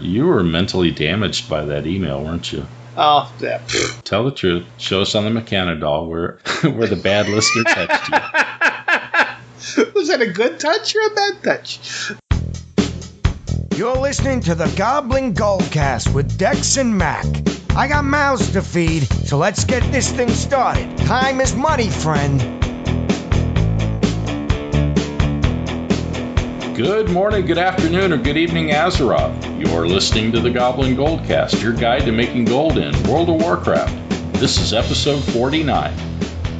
You were mentally damaged by that email, weren't you? Oh, yeah. Tell the truth. Show us on the Mechanidoll where the bad listener touched you. Was that a good touch or a bad touch? You're listening to the Goblin Goldcast with Dex and Mac. I got mouths to feed, so let's get this thing started. Time is money, friend. Good morning, good afternoon, or good evening, Azeroth. You're listening to the Goblin Goldcast, your guide to making gold in World of Warcraft. This is episode 49.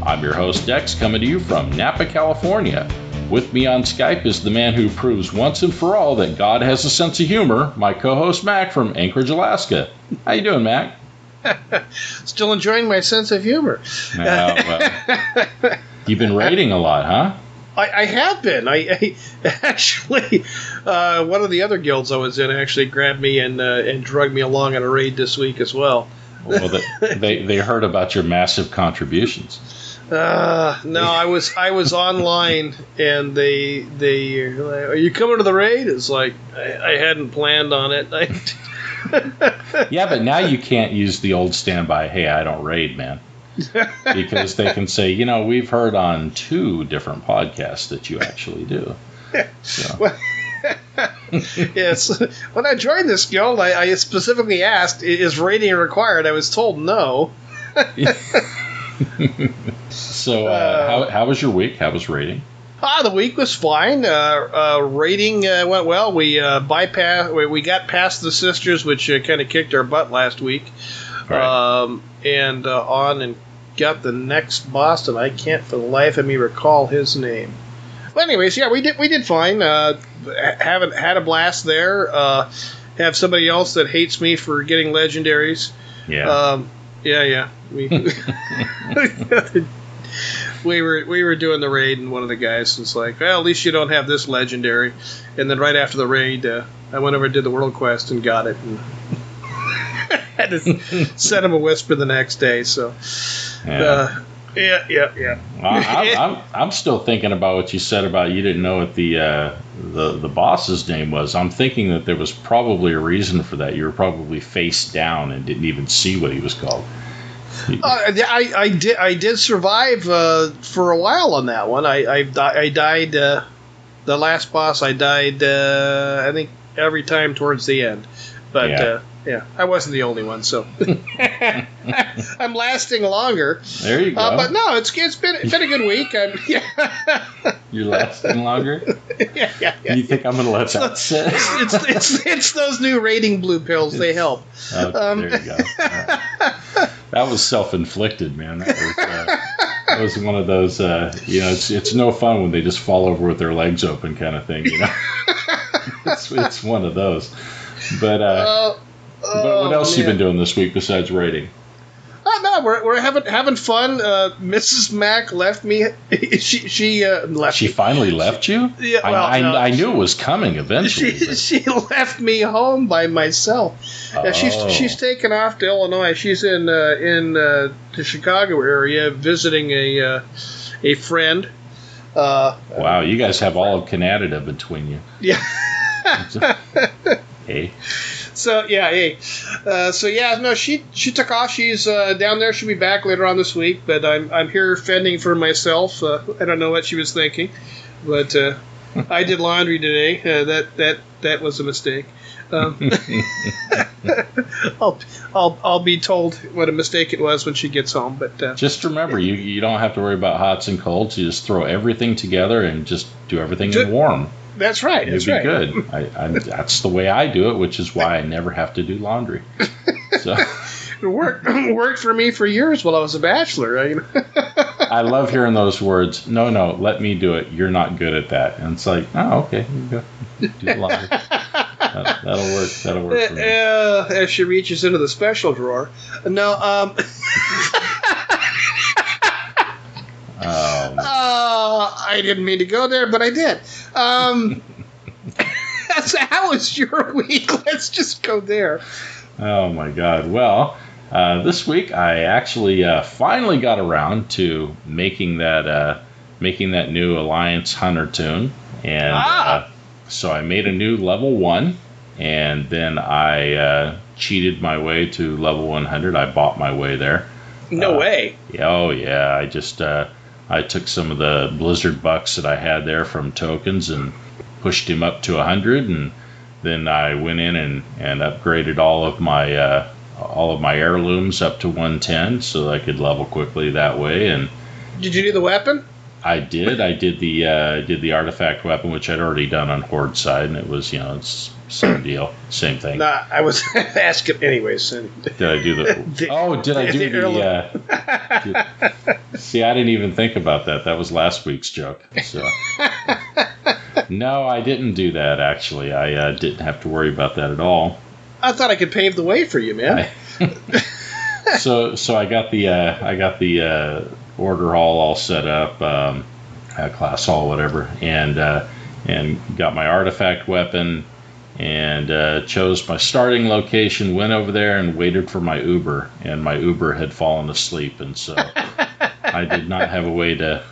I'm your host, Dex, coming to you from Napa, California. With me on Skype is the man who proves once and for all that God has a sense of humor, my co-host Mac from Anchorage, Alaska. How you doing, Mac? Still enjoying my sense of humor. Well, you've been raiding a lot, huh? I have been. I actually, one of the other guilds I was in actually grabbed me and dragged me along on a raid this week as well. Well, they heard about your massive contributions. No, I was online, and they are you coming to the raid? It's like I hadn't planned on it. Yeah, but now you can't use the old standby, hey, I don't raid, man. Because they can say, you know, we've heard on 2 different podcasts that you actually do. So. Well, yes. When I joined this guild, I specifically asked, is raiding required? I was told no. So, how was your week? How was raiding? The week was fine. Raiding went well. We got past the sisters, which kind of kicked our butt last week. Right. And on and got the next boss, and I can't for the life of me recall his name. But anyways, yeah, we did fine. Had a blast there. Have somebody else that hates me for getting legendaries. Yeah. Yeah. We were doing the raid, and one of the guys was like, well, at least you don't have this legendary. And then right after the raid, I went over and did the world quest and got it. And had to send him a whisper the next day. So, yeah. Well, I'm still thinking about what you said about you didn't know what the boss's name was. I'm thinking that there was probably a reason for that. You were probably face down and didn't even see what he was called. I did survive for a while on that one. I died. The last boss, I died. I think every time towards the end, but. Yeah, I wasn't the only one, so I'm lasting longer. There you go. But no, it's been a good week. You're lasting longer? Yeah. You think I'm going to let that sit? It's those new rating blue pills. They help. Okay, there you go. Right. That was self-inflicted, man. That was one of those. It's no fun when they just fall over with their legs open, kind of thing. You know, it's one of those. But what else you been doing this week besides raiding? No, we're having fun. Mrs. Mac left me. She left. She finally left you? Yeah, well, I knew it was coming eventually. She left me home by myself. Oh. She's taken off to Illinois. She's in the Chicago area visiting a friend. Wow, you guys have all of Canada between you. Yeah. Hey. So no, she took off. She's down there. She'll be back later on this week. But I'm here fending for myself. I don't know what she was thinking, but I did laundry today. That was a mistake. I'll be told what a mistake it was when she gets home. But just remember, you don't have to worry about hots and colds. You just throw everything together and just do everything in warm. That's right. It'd be good. That's the way I do it, which is why I never have to do laundry. So it worked for me for years while I was a bachelor. I love hearing those words. No, let me do it. You're not good at that. And it's like, oh, okay, you go do the laundry. That'll work. That'll work for me. As she reaches into the special drawer. No. I didn't mean to go there, but I did. So how was your week? Let's just go there. Oh, my God. Well, this week I actually finally got around to making that new Alliance Hunter tune. And so I made a new level 1. and then I cheated my way to level 100. I bought my way there. No way. Oh yeah, I just I took some of the Blizzard bucks that I had there from tokens and pushed him up to 100, and then I went in and upgraded all of my heirlooms up to 110 so that I could level quickly that way. And did you do the weapon? I did. I did the artifact weapon, which I'd already done on Horde side, and it was, it's same deal, same thing. Nah, I was asking anyways. Did I do the? Did I do the? See, I didn't even think about that. That was last week's joke. So. No, I didn't do that. Actually, I didn't have to worry about that at all. I thought I could pave the way for you, man. So I got the order hall all set up, class hall, whatever, and got my artifact weapon, and chose my starting location. Went over there and waited for my Uber, and my Uber had fallen asleep, and so I did not have a way to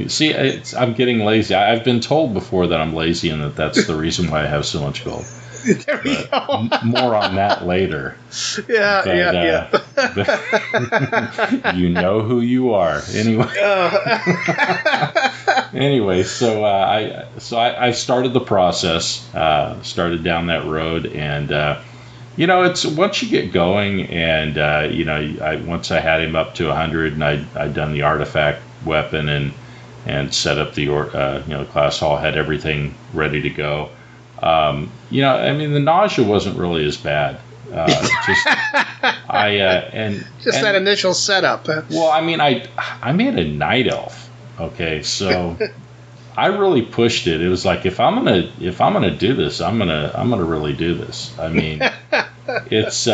see. I'm getting lazy. I've been told before that I'm lazy, and that's the reason why I have so much gold. There we go. More on that later. Yeah. You know who you are. Anyway, so I started the process. Started down that road, and it's once you get going, and once I had him up to 100, and I'd done the artifact weapon and set up the class hall, had everything ready to go. The nausea wasn't really as bad. That initial setup. Well, I made a night elf. Okay, so I really pushed it. It was like, if I'm gonna do this, I'm gonna really do this. I mean, it's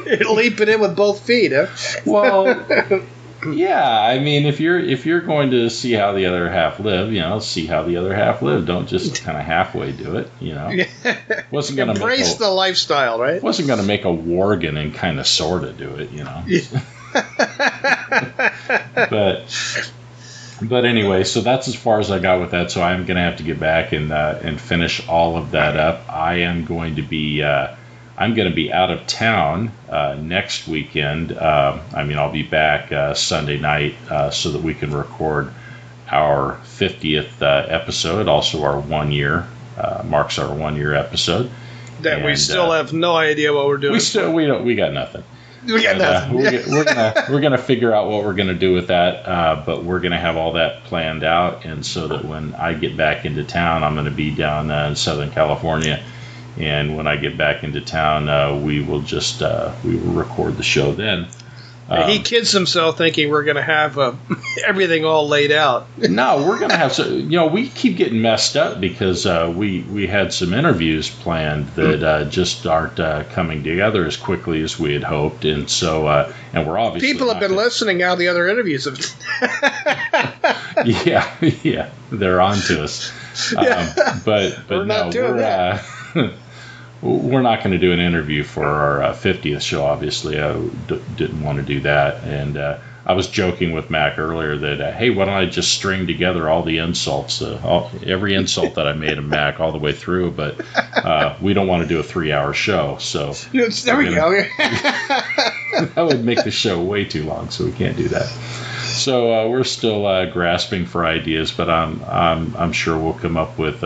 leaping in with both feet, huh? Well. Yeah, if you're going to see how the other half live, see how the other half live. Don't just kind of halfway do it, Wasn't going to embrace the lifestyle, right? Wasn't going to make a worgen and kind of sort of do it, But anyway, so that's as far as I got with that. So I'm going to have to get back and finish all of that up. I am going to be. I'm going to be out of town next weekend. I'll be back Sunday night so that we can record our 50th episode. Also, our 1 year marks our 1 year episode. That we still have no idea what we're doing. We got nothing. We got nothing. We're gonna figure out what we're gonna do with that, but we're gonna have all that planned out, and so that when I get back into town, I'm gonna be down in Southern California. And when I get back into town, we will record the show then. He kids himself thinking we're going to have everything all laid out. No, we're going to have we keep getting messed up because we had some interviews planned that just aren't coming together as quickly as we had hoped, and so and we're obviously people have been listening how the other interviews have. yeah, they're on to us. But we're not doing that. We're not going to do an interview for our 50th show, obviously. I didn't want to do that. And I was joking with Mac earlier that, hey, why don't I just string together all the insults, every insult that I made of Mac all the way through, but we don't want to do a 3-hour show. So there we go. That would make the show way too long, so we can't do that. So we're still grasping for ideas, but I'm sure we'll come up with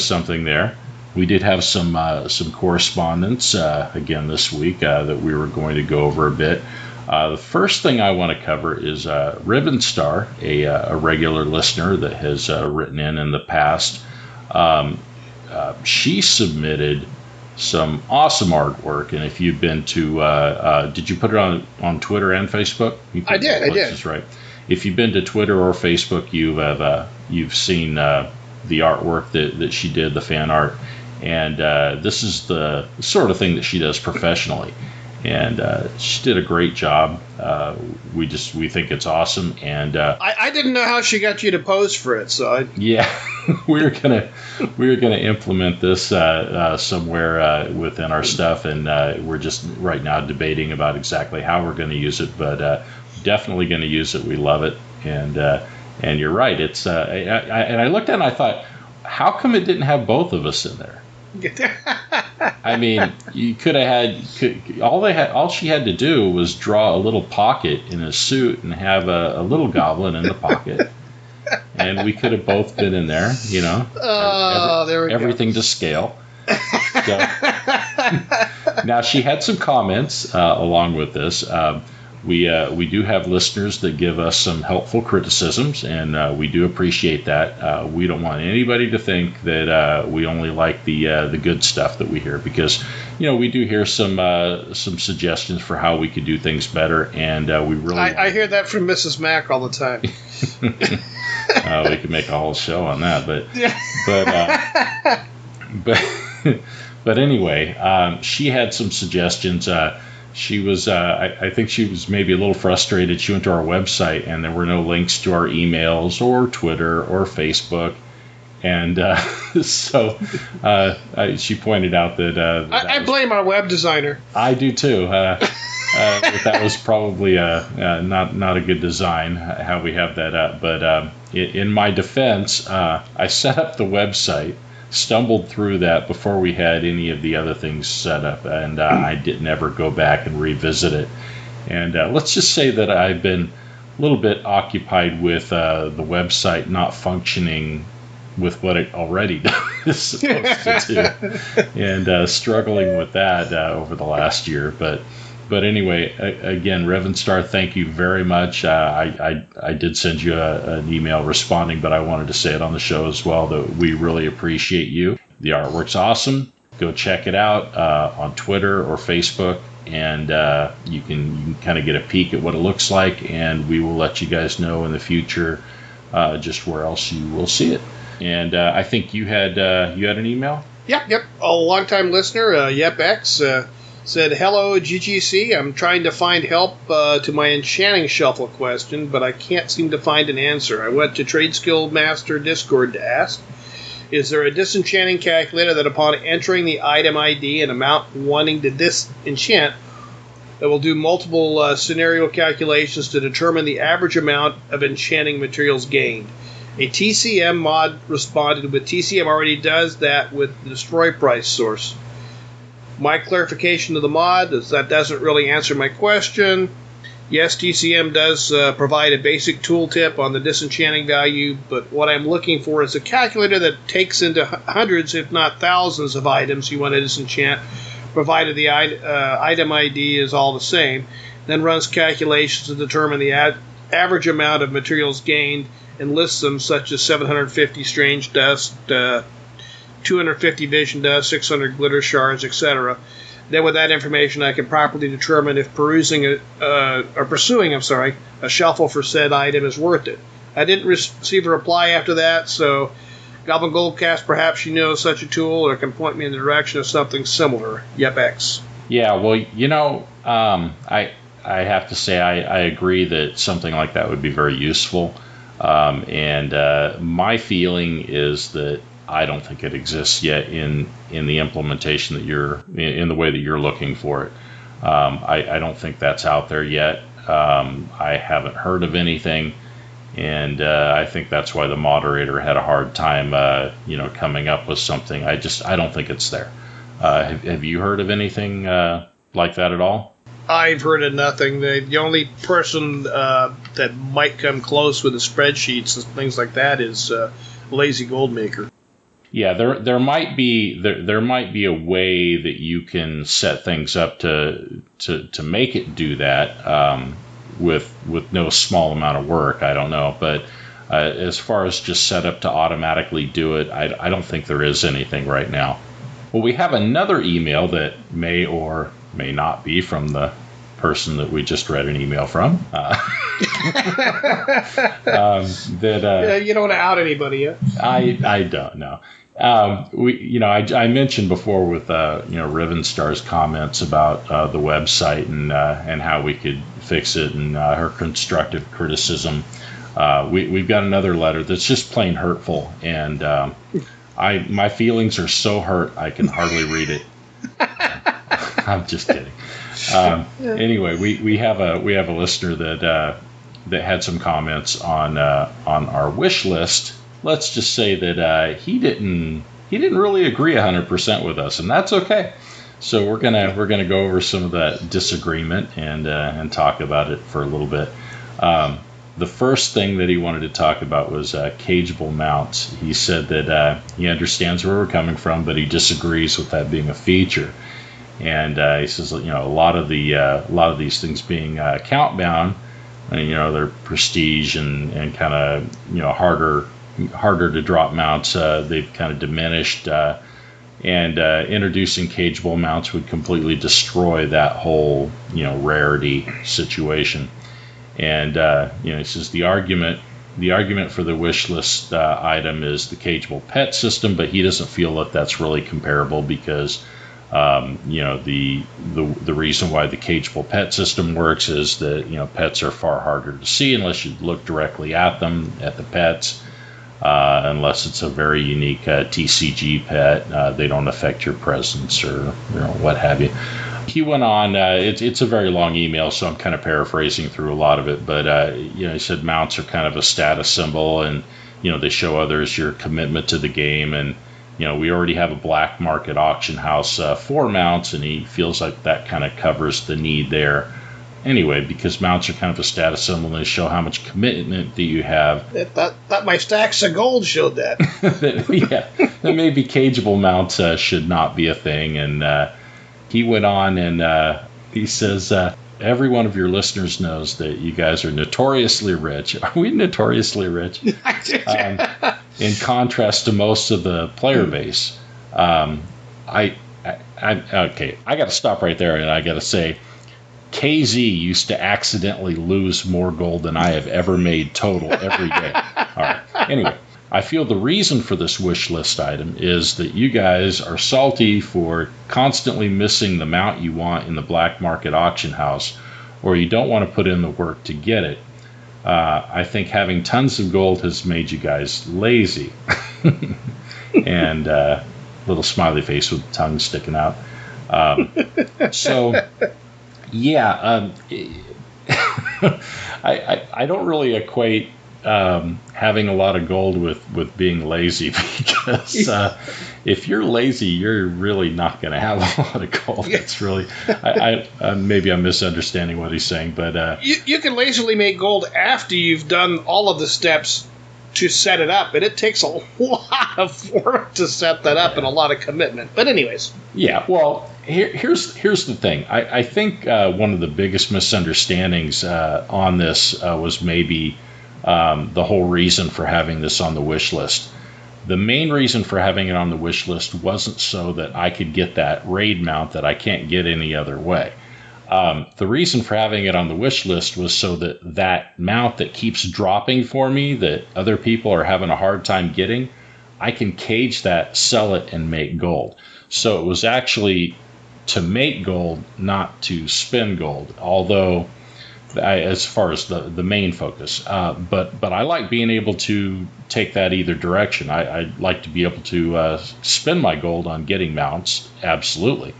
something there. We did have some correspondence again this week that we were going to go over a bit. The first thing I want to cover is Ribbon Star, a regular listener that has written in the past. She submitted some awesome artwork, and if you've been to, did you put it on Twitter and Facebook? I did. That's right. If you've been to Twitter or Facebook, you've seen the artwork that she did, the fan art. And this is the sort of thing that she does professionally, and she did a great job. We think it's awesome, and I didn't know how she got you to pose for it. So we're gonna implement this somewhere within our stuff, and we're just right now debating about exactly how we're going to use it, but definitely going to use it. We love it, and you're right. It's and I looked at it and I thought, how come it didn't have both of us in there? I mean, you could have had all she had to do was draw a little pocket in a suit and have a little goblin in the pocket, and we could have both been in there. There we everything go. to scale. So, now she had some comments along with this. We do have listeners that give us some helpful criticisms, and we do appreciate that. We don't want anybody to think that we only like the good stuff that we hear, because we do hear some suggestions for how we could do things better, and we really. I hear that from Mrs. Mack all the time. We could make a whole show on that, but anyway, she had some suggestions. She was, I think she was maybe a little frustrated. She went to our website and there were no links to our emails or Twitter or Facebook. And so she pointed out that... I blame our web designer. I do too. That was probably not a good design, how we have that up. But in my defense, I set up the website, stumbled through that before we had any of the other things set up, and I didn't ever go back and revisit it. And let's just say that I've been a little bit occupied with the website not functioning with what it already is supposed to do, and struggling with that over the last year. But anyway, again, Revenstar, thank you very much. I did send you an email responding, but I wanted to say it on the show as well, that we really appreciate you. The artwork's awesome. Go check it out on Twitter or Facebook, and you can kind of get a peek at what it looks like, and we will let you guys know in the future just where else you will see it. And I think you had an email? Yep. A longtime listener, YepX, said, "Hello, GGC. I'm trying to find help to my enchanting shuffle question, but I can't seem to find an answer. I went to Trade Skill Master Discord to ask, is there a disenchanting calculator that upon entering the item ID and amount wanting to disenchant, that will do multiple scenario calculations to determine the average amount of enchanting materials gained? A TCM mod responded with, TCM already does that with the destroy price source. My clarification of the mod is that doesn't really answer my question. Yes, TCM does provide a basic tooltip on the disenchanting value, but what I'm looking for is a calculator that takes into hundreds, if not thousands, of items you want to disenchant, provided the item ID is all the same, then runs calculations to determine the average amount of materials gained and lists them, such as 750 strange dust, 250 vision dust, 600 glitter shards, etc. Then with that information I can properly determine if pursuing a shuffle for said item is worth it. I didn't receive a reply after that, so Goblin Goldcast, perhaps you know such a tool or can point me in the direction of something similar. YepX. Yeah, well, I have to say I agree that something like that would be very useful. And my feeling is that I don't think it exists yet in the implementation that you're in the way that you're looking for it. I don't think that's out there yet. I haven't heard of anything, and I think that's why the moderator had a hard time, coming up with something. I don't think it's there. Have you heard of anything like that at all? I've heard of nothing. The only person that might come close with the spreadsheets and things like that is Lazy Goldmaker. Yeah, there might be a way that you can set things up to make it do that with no small amount of work. I don't know, but as far as just set up to automatically do it, I don't think there is anything right now. Well, we have another email that may or may not be from the person that we just read an email from. You don't want to out anybody yet. I don't know. I mentioned before with Revenstar's comments about the website and how we could fix it, and her constructive criticism. We've got another letter that's just plain hurtful, and my feelings are so hurt I can hardly read it. I'm just kidding. Anyway, we have a listener that had some comments on our wish list. Let's just say that he didn't he didn't really agree 100% with us, and that's okay. So we're gonna go over some of that disagreement and talk about it for a little bit. The first thing that he wanted to talk about was cageable mounts. He said that he understands where we're coming from, but he disagrees with that being a feature. And he says, a lot of these things being count bound, and they're prestige and kind of harder to drop mounts. They've kind of diminished, and introducing cageable mounts would completely destroy that whole rarity situation. And he says the argument for the wish list item is the cageable pet system, but he doesn't feel that that's really comparable because the reason why the cageable pet system works is that pets are far harder to see unless you look directly at them, at the pets, unless it's a very unique TCG pet. They don't affect your presence or what have you. He went on, it's a very long email, so I'm kind of paraphrasing through a lot of it, but he said mounts are kind of a status symbol, and they show others your commitment to the game, and we already have a black market auction house for mounts, and he feels like that kind of covers the need there anyway, because mounts are kind of a status symbol, and they show how much commitment that you have. That my stacks of gold showed that. That maybe cageable mounts should not be a thing, and he went on and he says, every one of your listeners knows that you guys are notoriously rich. Are we notoriously rich? In contrast to most of the player base. Okay, I got to stop right there, and I got to say, KZ used to accidentally lose more gold than I have ever made total every day. All right. Anyway, I feel the reason for this wish list item is that you guys are salty for constantly missing the mount you want in the black market auction house, or you don't want to put in the work to get it. I think having tons of gold has made you guys lazy. And little smiley face with the tongue sticking out. I don't really equate having a lot of gold with being lazy, because if you're lazy, you're really not going to have a lot of gold. It's really, maybe I'm misunderstanding what he's saying, but you can lazily make gold after you've done all of the steps to set it up, and it takes a lot of work to set that up and a lot of commitment. But anyways, well, here's the thing. I think one of the biggest misunderstandings on this was maybe the whole reason for having this on the wish list. The main reason for having it on the wish list wasn't so that I could get that raid mount that I can't get any other way. The reason for having it on the wish list was so that mount that keeps dropping for me, that other people are having a hard time getting, I can cage that, sell it, and make gold. So it was actually to make gold, not to spend gold, although as far as the main focus. But I like being able to take that either direction. I'd like to be able to spend my gold on getting mounts, absolutely.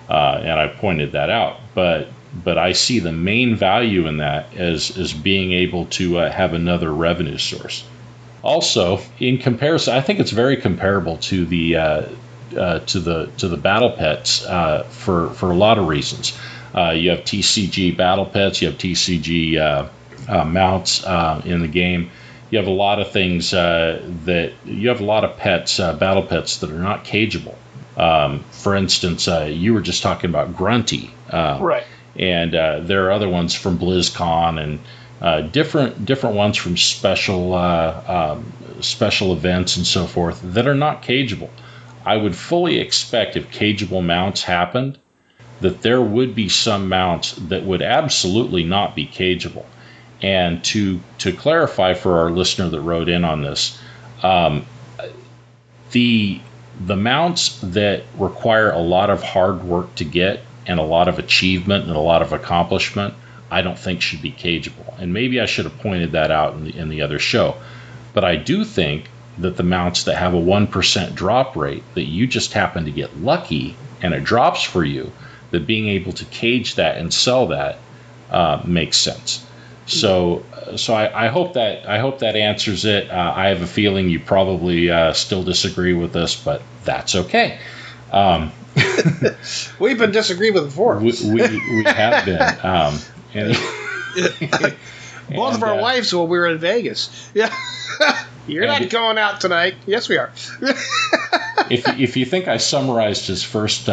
And I pointed that out. But I see the main value in that as being able to have another revenue source. Also, in comparison, I think it's very comparable to the battle pets for a lot of reasons. You have TCG battle pets, you have TCG mounts in the game. You have a lot of things you have a lot of pets, battle pets that are not cageable. For instance, you were just talking about Grunty, right? And there are other ones from BlizzCon and different ones from special events and so forth that are not cageable. I would fully expect if cageable mounts happened, that there would be some mounts that would absolutely not be cageable. And to clarify for our listener that wrote in on this, the mounts that require a lot of hard work to get and a lot of achievement and a lot of accomplishment, I don't think should be cageable. And maybe I should have pointed that out in the other show. But I do think that the mounts that have a 1% drop rate, that you just happen to get lucky and it drops for you, that being able to cage that and sell that makes sense. So I hope that answers it. I have a feeling you probably still disagree with this, but that's okay. We've been disagreeing with before. We have been. Both of our wives when we were in Vegas. Yeah. You're not going out tonight. Yes, we are. If you think I summarized his first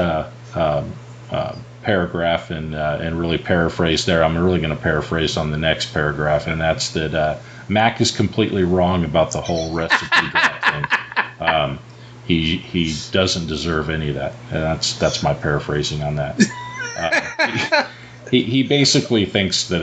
paragraph and really paraphrased there, I'm really going to paraphrase on the next paragraph, and that's that Mac is completely wrong about the whole recipe drop thing. He doesn't deserve any of that. And that's my paraphrasing on that. He basically thinks that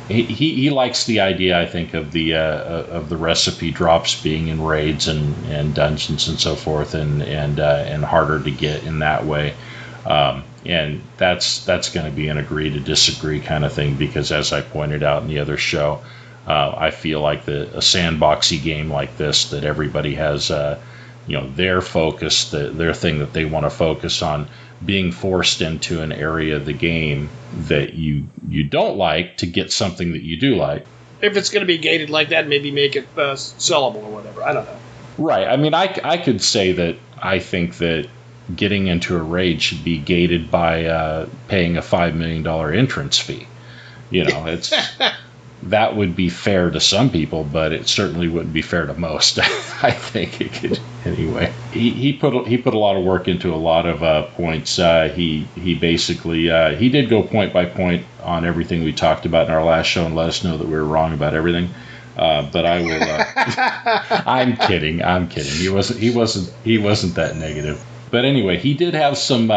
he likes the idea, I think, of the recipe drops being in raids and dungeons and so forth, and harder to get in that way. And that's going to be an agree to disagree kind of thing, because as I pointed out in the other show, I feel like a sandboxy game like this, that everybody has their focus, their thing that they want to focus on, being forced into an area of the game that you don't like to get something that you do like. If it's going to be gated like that, maybe make it sellable or whatever. I don't know. Right. I mean, I could say that I think that getting into a raid should be gated by paying a $5 million entrance fee. It's that would be fair to some people, but it certainly wouldn't be fair to most. I think it could anyway. He put a lot of work into a lot of points. He basically he did go point by point on everything we talked about in our last show and let us know that we were wrong about everything. But I will. I'm kidding. He wasn't that negative. But anyway, he did have some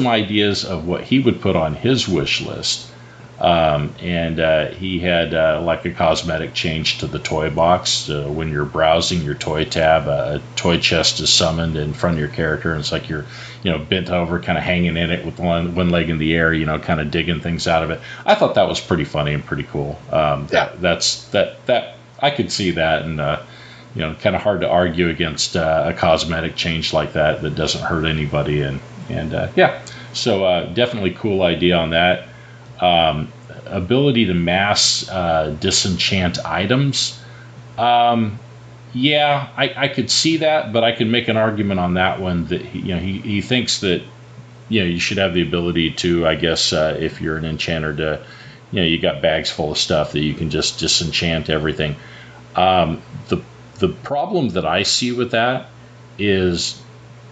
ideas of what he would put on his wish list. And he had like a cosmetic change to the toy box. When you're browsing your toy tab, a toy chest is summoned in front of your character, and it's like you're bent over, kind of hanging in it with one leg in the air, kind of digging things out of it. I thought that was pretty funny and pretty cool. That I could see that, and kind of hard to argue against a cosmetic change like that doesn't hurt anybody, and so definitely cool idea on that. Ability to mass disenchant items. I could see that, but I could make an argument on that one that he thinks that you should have the ability to, I guess, if you're an enchanter, to you got bags full of stuff that you can just disenchant everything. The problem that I see with that is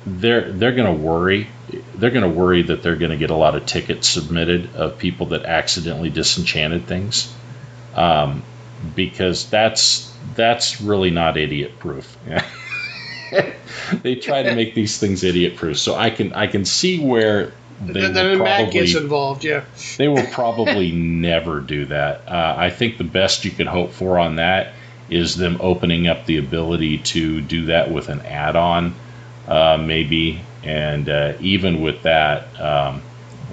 they're going to worry. They're going to worry that they're going to get a lot of tickets submitted of people that accidentally disenchanted things, because that's really not idiot proof. They try to make these things idiot proof, so I can see where Matt gets involved. Yeah, they will probably never do that. I think the best you could hope for on that is them opening up the ability to do that with an add-on, maybe. And even with that,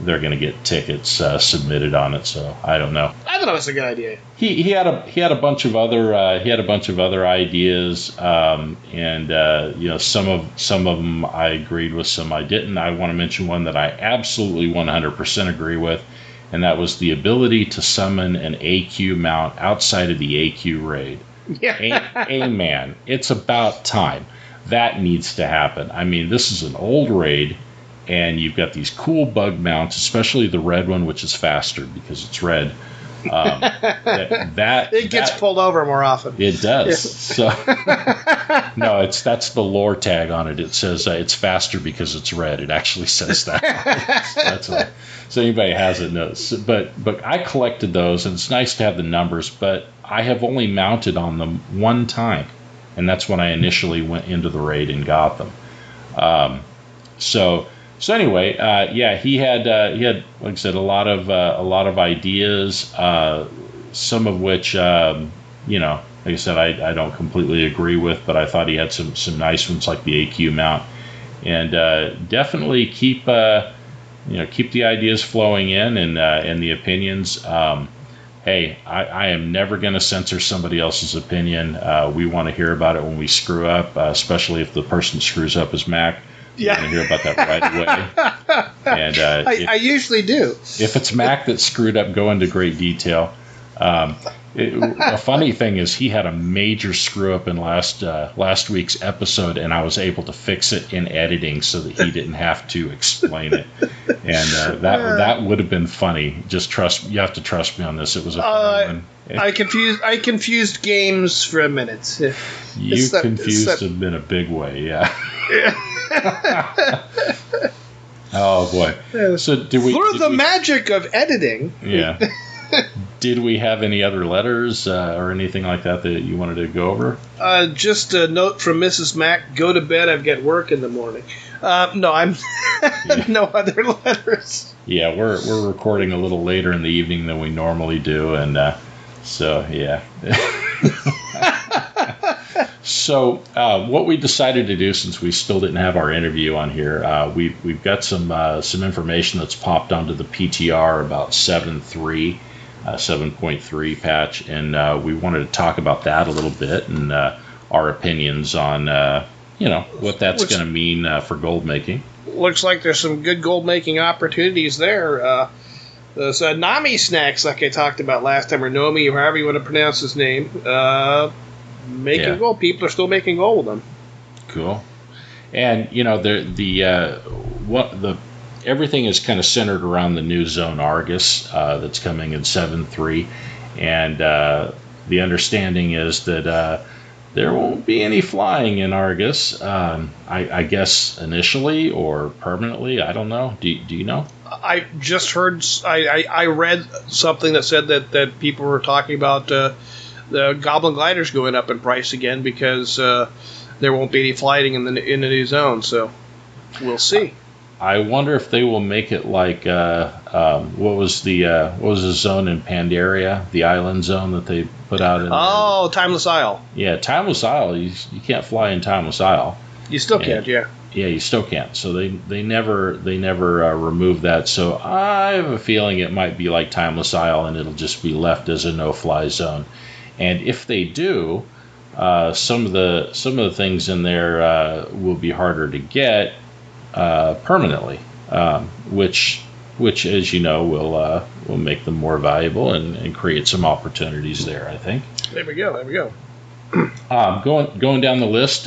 they're going to get tickets submitted on it. So I don't know. I thought it was a good idea. He had a bunch of other ideas, and some of them I agreed with, some I didn't. I want to mention one that I absolutely 100% agree with, and that was the ability to summon an AQ mount outside of the AQ raid. Yeah. Amen. It's about time. That needs to happen. I mean, this is an old raid, and you've got these cool bug mounts, especially the red one, which is faster because it's red. It gets pulled over more often. It does. Yeah. So no, that's the lore tag on it. It says it's faster because it's red. It actually says that. That's what, so anybody has it knows. But I collected those, and it's nice to have the numbers. But I have only mounted on them one time. And that's when I initially went into the raid and got them. So anyway, he had like I said, a lot of ideas. Some of which like I said, I don't completely agree with, but I thought he had some nice ones like the AQ mount, and definitely keep the ideas flowing in and the opinions. Hey, I am never going to censor somebody else's opinion. We want to hear about it when we screw up, especially if the person screws up is Mac. You want to hear about that right away. And I usually do. If it's Mac that screwed up, go into great detail. A funny thing is he had a major screw up in last week's episode, and I was able to fix it in editing so that he didn't have to explain it. And that would have been funny. You have to trust me on this. It was a funny one. I confused games for a minute. You confused him in a big way, yeah. Oh boy! So through the magic of editing? Yeah. Did we have any other letters or anything like that you wanted to go over? Just a note from Mrs. Mack. Go to bed. I've got work in the morning. No, I'm no other letters. Yeah, we're recording a little later in the evening than we normally do, and so yeah. So what we decided to do, since we still didn't have our interview on here, we've got some information that's popped onto the PTR about 7.3 patch, and we wanted to talk about that a little bit and our opinions on what that's going to mean for gold making. Looks like there's some good gold making opportunities there. Those Nami snacks, like I talked about last time, or Nomi, or however you want to pronounce his name, making gold. People are still making gold with them. Cool. And everything is kind of centered around the new Zone Argus that's coming in 7.3, and the understanding is that there won't be any flying in Argus. I guess initially or permanently. I don't know. Do you know? I just heard. I read something that said that people were talking about the Goblin gliders going up in price again because there won't be any flying in the new zone. So we'll see. I wonder if they will make it like what was the zone in Pandaria, the island zone that they put out in Timeless Isle. Yeah, Timeless Isle. You can't fly in Timeless Isle. You still can't, yeah. Yeah, you still can't. So they never remove that. So I have a feeling it might be like Timeless Isle, and it'll just be left as a no-fly zone. And if they do, some of the things in there will be harder to get permanently, which as you know will make them more valuable and create some opportunities there, I think. There we go. Going down the list,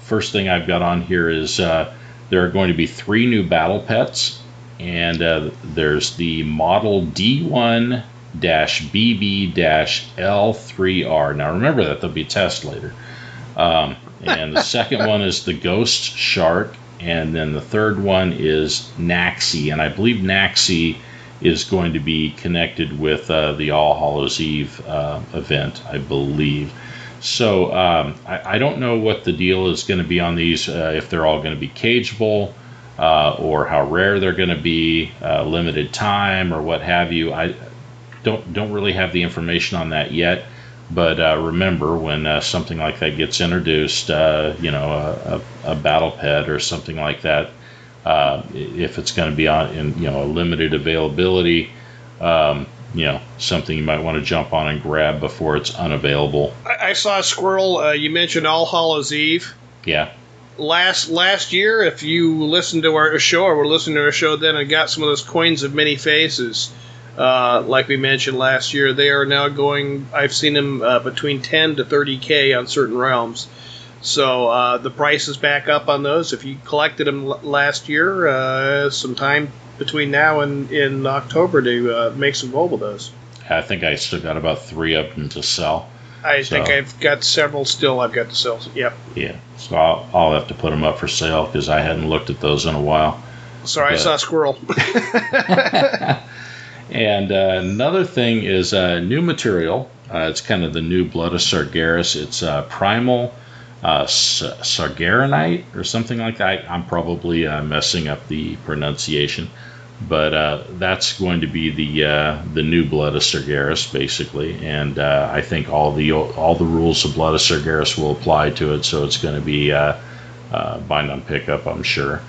first thing I've got on here is there are going to be 3 new battle pets, and there's the model D1-BB-L3R. Now remember that there'll be a test later. And the second one is the Ghost Shark, and then the third one is Naxi, and I believe Naxi is going to be connected with the All Hallows Eve event, I believe. So I don't know what the deal is going to be on these, if they're all going to be cageable, or how rare they're going to be, limited time, or what have you. I don't really have the information on that yet. But remember, when something like that gets introduced, a battle pet or something like that, if it's going to be in a limited availability, something you might want to jump on and grab before it's unavailable. I saw a squirrel. You mentioned All Hallows Eve. Yeah. Last year, if you listened to our show or were listening to our show then and got some of those coins of many faces, like we mentioned last year, they are now going. I've seen them between 10 to 30K on certain realms. So the price is back up on those. If you collected them last year, some time between now and in October to make some gold with those. I think I still got about 3 of them to sell. I think I've got several still I've got to sell. Yep. Yeah. So I'll have to put them up for sale because I hadn't looked at those in a while. Sorry, I saw a squirrel. And another thing is new material. It's kind of the new Blood of Sargeras. It's primal Sargeranite or something like that. I'm probably messing up the pronunciation, but that's going to be the new Blood of Sargeras, basically. And I think all the rules of Blood of Sargeras will apply to it, so it's going to be bind on pickup, I'm sure.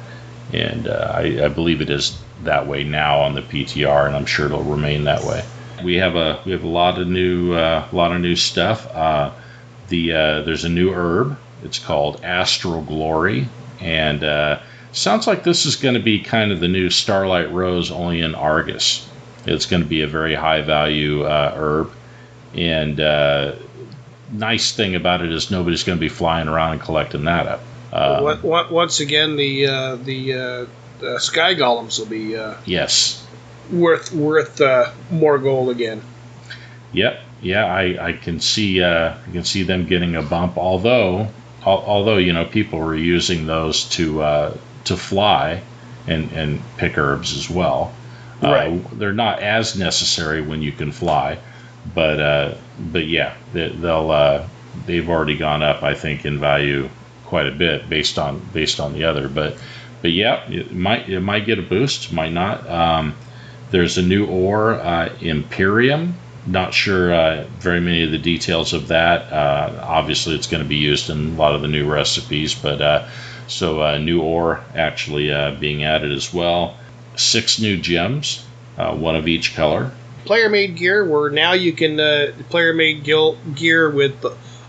And I believe it is that way now on the PTR, and I'm sure it'll remain that way. We have a lot of new stuff. There's a new herb. It's called Astral Glory, and Sounds like this is going to be kind of the new Starlight Rose, only in Argus. It's going to be a very high value herb, and nice thing about it is nobody's going to be flying around and collecting that up. Once again, the sky golems will be yes, worth more gold again. Yep. Yeah, I can see them getting a bump. Although people were using those to fly and pick herbs as well. Right. They're not as necessary when you can fly, but yeah, they've already gone up, I think, in value quite a bit based on the other. But yeah, it might get a boost, might not. There's a new ore, Imperium. Not sure very many of the details of that. Obviously, it's going to be used in a lot of the new recipes, but so new ore actually being added as well. 6 new gems, one of each color. Player-made gear, where now you can player-made gear with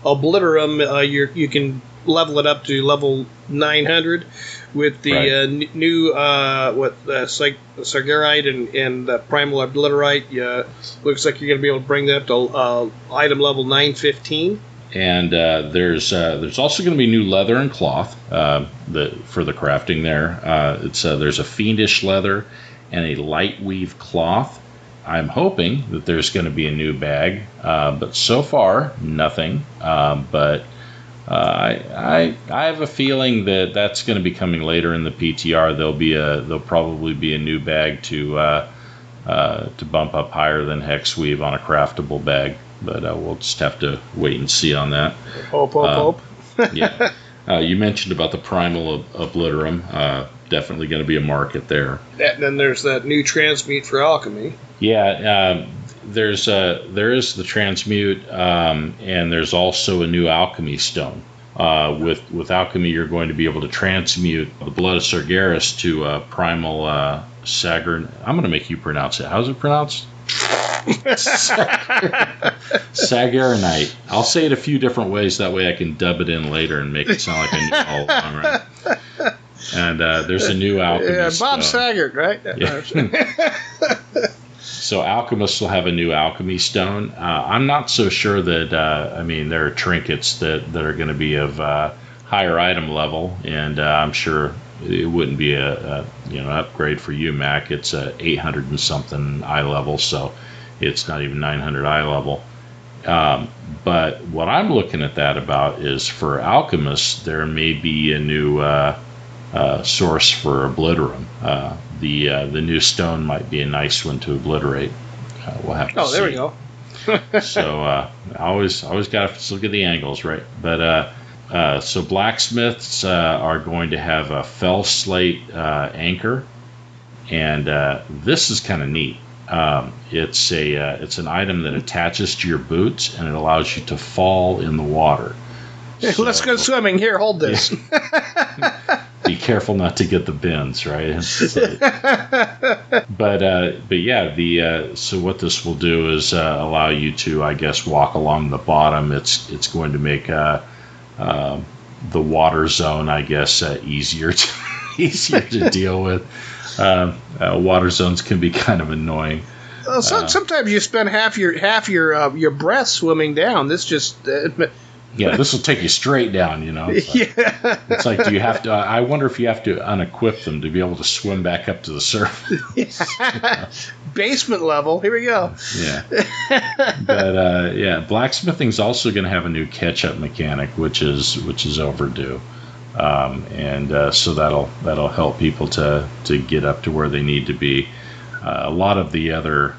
Obliterum. You can level it up to level 900 with the new Sargerite and Primal Obliterite. Looks like you're going to be able to bring that up to item level 915. And there's also going to be new leather and cloth for the crafting there. There's a fiendish leather and a light weave cloth. I'm hoping that there's going to be a new bag, but so far nothing. But I have a feeling that that's going to be coming later in the PTR. There'll probably be a new bag to bump up higher than hex weave on a craftable bag. But we'll just have to wait and see on that. Hope. Yeah. You mentioned about the Primal Obliterum. Definitely going to be a market there. And then there's that new transmute for alchemy. Yeah. There is the transmute, and there's also a new alchemy stone. With alchemy, you're going to be able to transmute the blood of Sargeras to primal Sagar. I'm going to make you pronounce it. How's it pronounced? Sagaranite. I'll say it a few different ways. That way I can dub it in later and make it sound like I knew all along, right? And there's a new alchemist. Bob Saget, right? Yeah. So alchemists will have a new alchemy stone. I'm not so sure that. There are trinkets that are going to be of higher item level, and I'm sure it wouldn't be an upgrade for you, Mac. It's 800 and something eye level, so it's not even 900 eye level. But what I'm looking at that about is for alchemists, there may be a new source for Obliterum. The new stone might be a nice one to obliterate. We'll have to see. There we go. So always got to look at the angles, right? But so blacksmiths are going to have a fell slate anchor, and this is kind of neat. It's an item that attaches to your boots, and it allows you to fall in the water. So, let's go swimming. Here, hold this. Yeah. Be careful not to get the bends, right? But yeah, so what this will do is allow you to, I guess, walk along the bottom. It's going to make the water zone, I guess, easier to deal with. Water zones can be kind of annoying. Sometimes you spend half your breath swimming down. This just yeah, this will take you straight down, It's like, do you have to? I wonder if you have to unequip them to be able to swim back up to the surface. Basement level. Here we go. Yeah. But yeah, blacksmithing's also going to have a new catch-up mechanic, which is overdue, and so that'll help people to get up to where they need to be. A lot of the other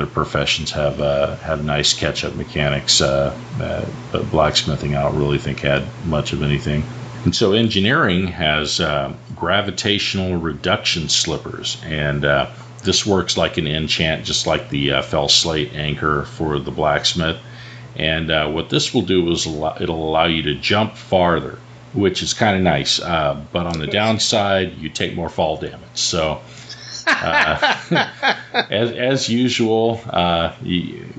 professions have nice catch-up mechanics, but blacksmithing I don't really think had much of anything. And so engineering has gravitational reduction slippers, and this works like an enchant, just like the fell slate anchor for the blacksmith. And what this will do is it'll allow you to jump farther, which is kind of nice. But on the downside, you take more fall damage. So As usual,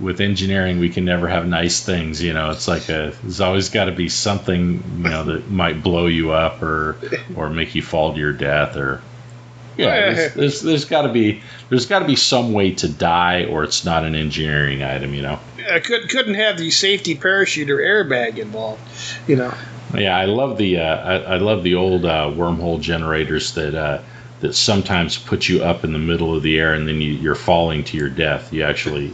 with engineering, we can never have nice things. It's like there's always got to be something that might blow you up or make you fall to your death or. Yeah, there's got to be some way to die, or it's not an engineering item. Couldn't have the safety parachute or airbag involved. Yeah, I love the old wormhole generators that sometimes put you up in the middle of the air and then you're falling to your death. You actually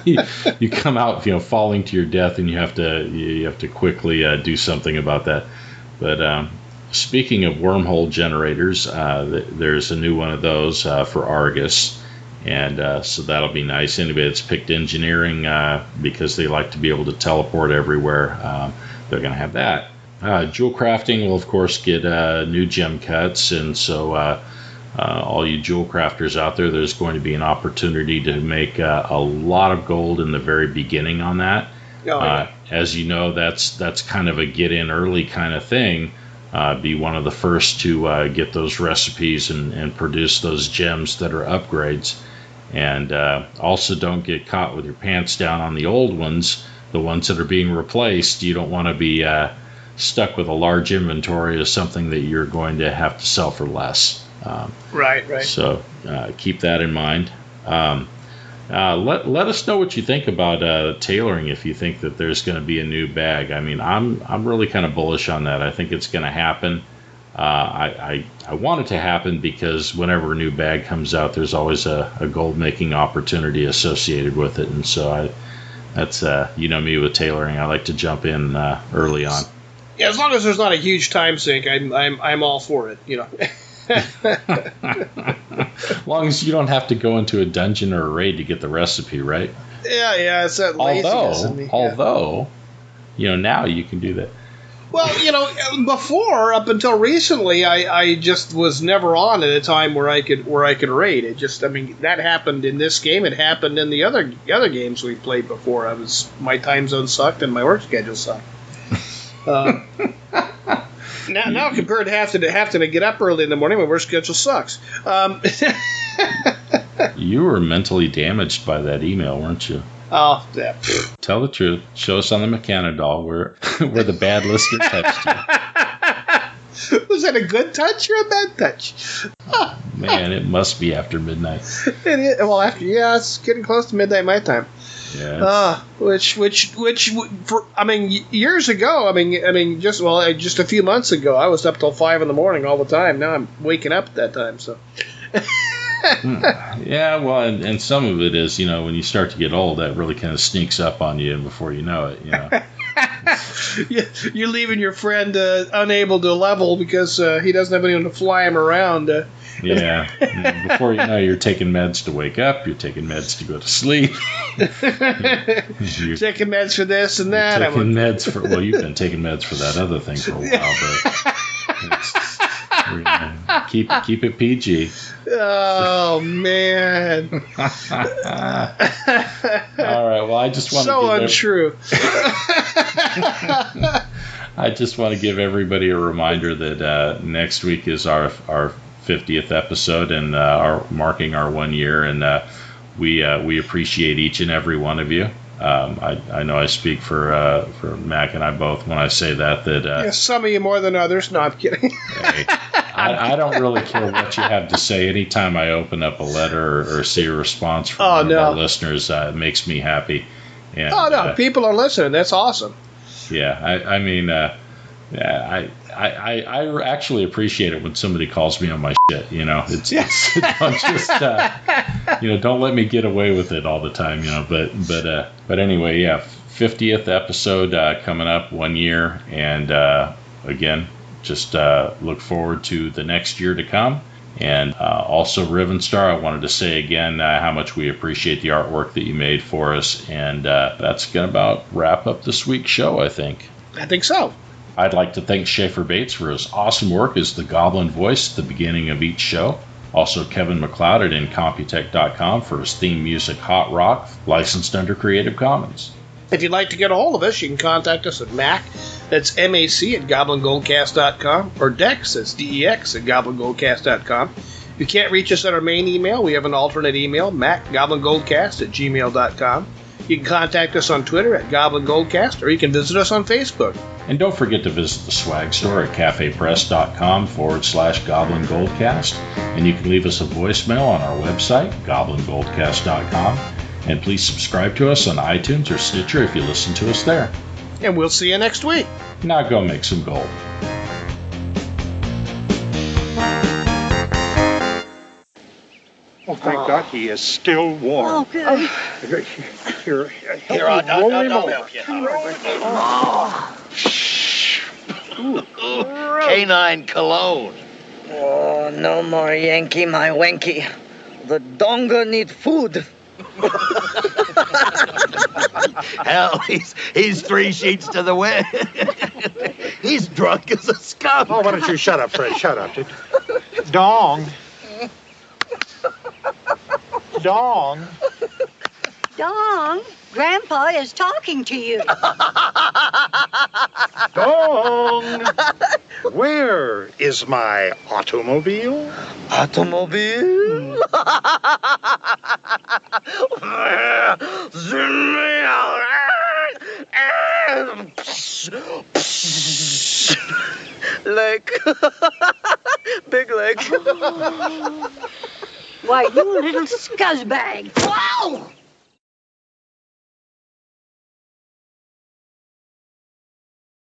you come out falling to your death and you have to quickly do something about that. But speaking of wormhole generators, there's a new one of those for Argus, and so that'll be nice. Anybody that's picked engineering because they like to be able to teleport everywhere, they're going to have that. Jewel crafting will, of course, get new gem cuts, and so all you jewel crafters out there, there's going to be an opportunity to make a lot of gold in the very beginning on that. As you know, that's kind of a get in early kind of thing. Be one of the first to get those recipes and produce those gems that are upgrades. And also don't get caught with your pants down on the old ones, the ones that are being replaced. You don't want to be stuck with a large inventory of something that you're going to have to sell for less. Right. So keep that in mind. Let us know what you think about tailoring. If you think that there's going to be a new bag, I mean, I'm really kind of bullish on that. I think it's going to happen. I want it to happen because whenever a new bag comes out, there's always a gold making opportunity associated with it, and so that's me with tailoring. I like to jump in early on. Yeah, as long as there's not a huge time sink, I'm all for it. As long as you don't have to go into a dungeon or a raid to get the recipe, right? Yeah, it's that laziness in me. Although, now you can do that. Well, before, up until recently, I just was never on at a time where I could raid. That happened in this game. It happened in the other games we played before. My time zone sucked and my work schedule sucked. Now compared to having to get up early in the morning, my work schedule sucks. You were mentally damaged by that email, weren't you? Oh, yeah. Tell the truth. Show us on the Mechanodoll where the bad listener touched you. Was that a good touch or a bad touch? Man, it must be after midnight. It's getting close to midnight my time. Yeah. Years ago, just a few months ago, I was up till 5 a.m. all the time. Now I'm waking up at that time, so. Yeah, well, and some of it is, when you start to get old, that really kind of sneaks up on you, and before you know it, You're leaving your friend unable to level because he doesn't have anyone to fly him around. Yeah. Before you know, you're taking meds to wake up. You're taking meds to go to sleep. You're taking meds for this and that. You've been taking meds for that other thing for a while, but keep it PG. Oh man! All right. Well, I just want untrue. I just want to give everybody a reminder that next week is our 50th episode, and marking our 1 year, and we appreciate each and every one of you. I know I speak for Mac and I both when I say that some of you more than others. No, I'm kidding. Hey, I don't really care what you have to say. Anytime I open up a letter or see a response from one of our listeners, it makes me happy. And, people are listening. That's awesome. Yeah, I actually appreciate it when somebody calls me on my shit. It's don't just don't let me get away with it all the time. But anyway, 50th episode coming up, 1 year, and again, just look forward to the next year to come. And also, Rivenstar, I wanted to say again how much we appreciate the artwork that you made for us, and that's gonna about wrap up this week's show, I think. I think so. I'd like to thank Schaefer Bates for his awesome work as the Goblin voice at the beginning of each show. Also, Kevin McLeod at Incomputech.com for his theme music, Hot Rock, licensed under Creative Commons. If you'd like to get a hold of us, you can contact us at Mac, that's MAC at GoblinGoldcast.com, or Dex, that's DEX at GoblinGoldcast.com. If you can't reach us at our main email, we have an alternate email, macgoblingoldcast@gmail.com. You can contact us on Twitter at Goblin Goldcast, or you can visit us on Facebook. And don't forget to visit the swag store at cafepress.com/Goblin Goldcast. And you can leave us a voicemail on our website, goblingoldcast.com. And please subscribe to us on iTunes or Stitcher if you listen to us there. And we'll see you next week. Now go make some gold. Oh, thank God he is still warm. Oh, good. Here, I'll roll him over. help you. Canine cologne. Oh, no more Yankee, my wanky. The donga need food. Hell, he's 3 sheets to the wind. He's drunk as a skunk. Oh, why don't you shut up, Fred? Shut up. Dong. Dong. Dong, Grandpa is talking to you. Dong. Where is my automobile? Automobile? Leg. Big leg. Why, you little scuzzbag. Whoa!